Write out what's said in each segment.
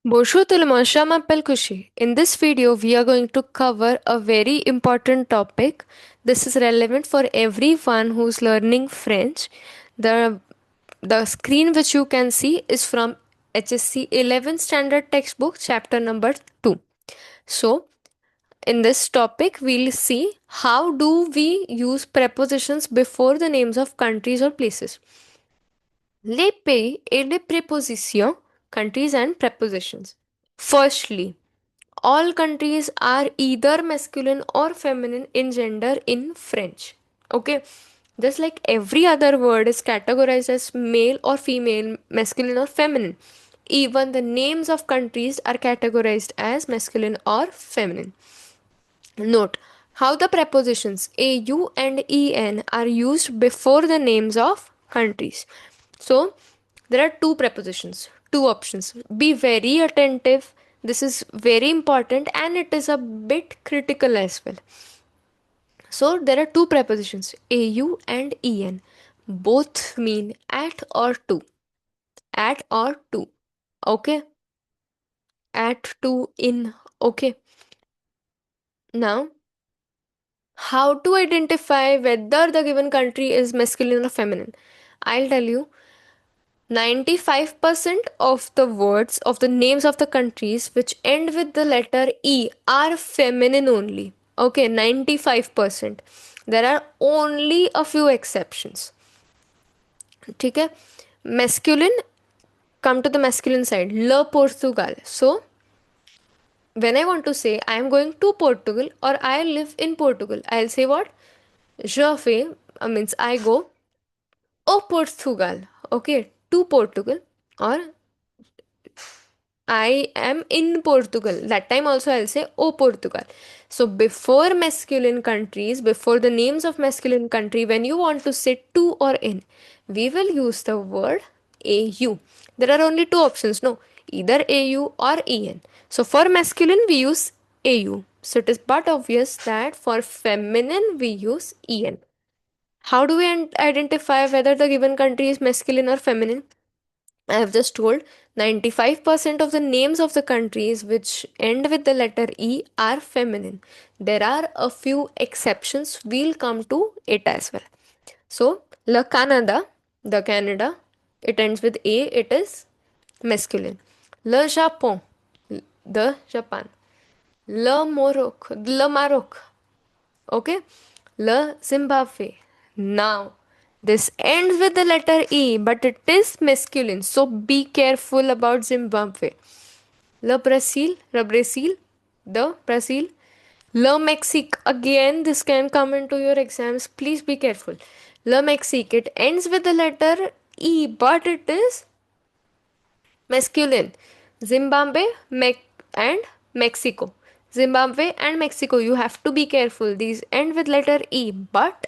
Bonjour tout le monde, je m'appelle Kushi. In this video, we are going to cover a very important topic. This is relevant for everyone who's learning French. The, the screen which you can see is from HSC 11th Standard Textbook, chapter number 2. So, in this topic, we'll see how do we use prepositions before the names of countries or places. Les pays et les prépositions, countries and prepositions. Firstly, all countries are either masculine or feminine in gender in French. Okay, just like every other word is categorized as male or female, masculine or feminine, even the names of countries are categorized as masculine or feminine. Note how the prepositions au and en are used before the names of countries. So, there are two prepositions, two options. Be very attentive. This is very important and it is a bit critical as well. So, there are two prepositions, au and en. Both mean at or to. At or to. Okay? At, to, in. Okay. Now, how to identify whether the given country is masculine or feminine? I'll tell you, 95% of the words of the names of the countries which end with the letter E are feminine only. Okay, 95%. There are only a few exceptions. ठीक है, masculine, come to the masculine side, Le Portugal. So when I want to say I am going to Portugal or I live in Portugal, I'll say what? Je vais, means I go au Portugal. Okay, to Portugal, or I am in Portugal. That time also I'll say oh Portugal. So before masculine countries, before the names of masculine country, when you want to say to or in, we will use the word au. There are only two options, no, either au or en. So for masculine we use au. So it is but obvious that for feminine we use en. How do we identify whether the given country is masculine or feminine? I have just told 95% of the names of the countries which end with the letter E are feminine. There are a few exceptions. We'll come to it as well. So, Le Canada, the Canada, it ends with A, it is masculine. Le Japon, the Japan. Le Maroc, okay, Le Zimbabwe. Now this ends with the letter E but it is masculine, so be careful about Zimbabwe. The Brazil. Le Mexique, again this can come into your exams, please be careful. Le Mexique, it ends with the letter E but it is masculine. Zimbabwe and Mexico. Zimbabwe and Mexico, you have to be careful. These end with letter E, but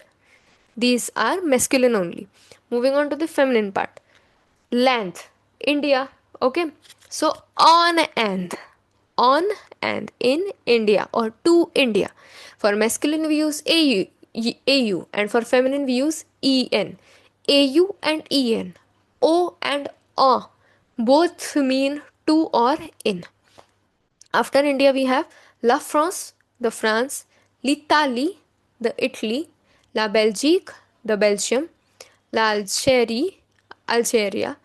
these are masculine only. Moving on to the feminine part. Land, India. Okay. So on and in India or to India. For masculine we use AU and for feminine we use EN. AU and EN. O and A both mean to or in. After India, we have La France, the France, l'Italie, the Italy, La Belgique, the Belgium, La Algérie, Algeria,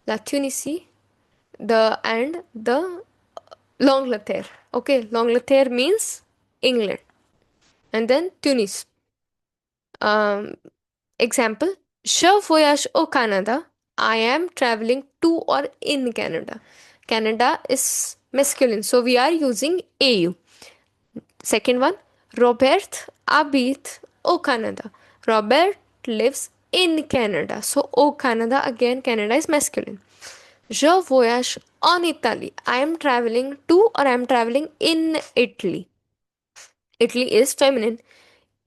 La Tunisie, the l'Angleterre. Okay, l'Angleterre means England, and then Tunis. Um, Example: Je voyage au Canada. I am traveling to or in Canada. Canada is masculine, so we are using AU. Second one, Robert habite au Canada. Robert lives in Canada. So, au Canada, again, Canada is masculine. Je voyage en Italie. I am traveling to or I am traveling in Italy. Italy is feminine.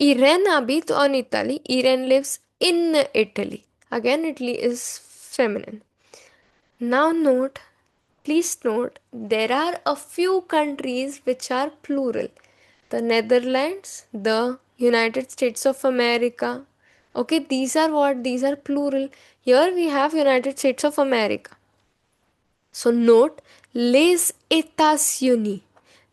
Irene habite en Italy. Irene lives in Italy. Again, Italy is feminine. Now note, please note, there are a few countries which are plural. The Netherlands, the United States of America. Okay, these are what? These are plural. Here we have United States of America. So note Les États-Unis,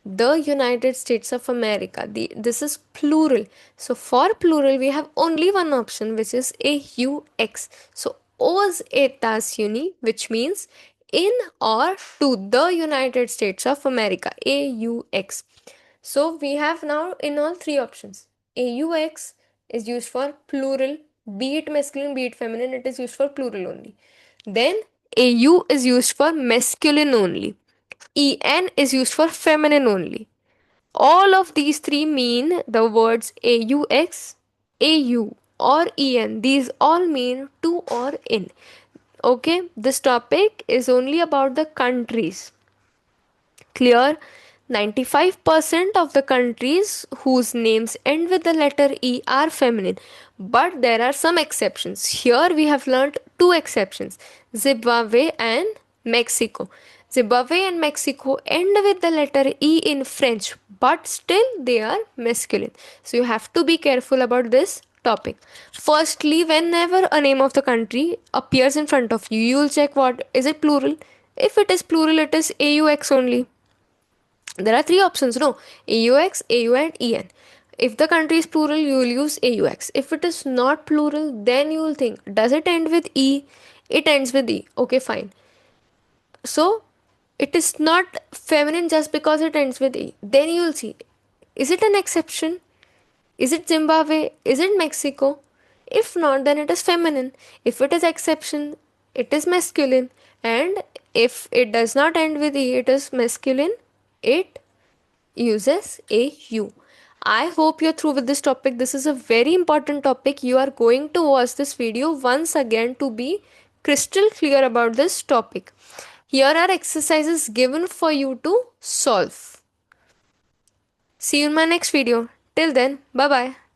the United States of America. This is plural. So for plural, we have only one option, which is AUX. So aux États-Unis, which means in or to the United States of America. AUX. So we have now in all three options. AUX is used for plural, be it masculine, be it feminine, it is used for plural only. Then AU is used for masculine only. EN is used for feminine only. All of these three mean the words AUX, AU, or EN. These all mean to or in. Okay, this topic is only about the countries. Clear? 95% of the countries whose names end with the letter E are feminine, but there are some exceptions. Here we have learnt two exceptions, Zimbabwe and Mexico. Zimbabwe and Mexico end with the letter E in French, but still they are masculine. So you have to be careful about this topic. Firstly, whenever a name of the country appears in front of you, you will check what is it plural. If it is plural, it is AUX only. There are three options, no? AUX, AU, and EN. If the country is plural, you will use AUX. If it is not plural, then you will think, does it end with E? It ends with E. Okay, fine. So, it is not feminine just because it ends with E. Then you will see, is it an exception? Is it Zimbabwe? Is it Mexico? If not, then it is feminine. If it is exception, it is masculine. And if it does not end with E, it is masculine. It uses a U. I hope you're through with this topic. This is a very important topic. You are going to watch this video once again to be crystal clear about this topic. Here are exercises given for you to solve. See you in my next video. Till then, bye bye.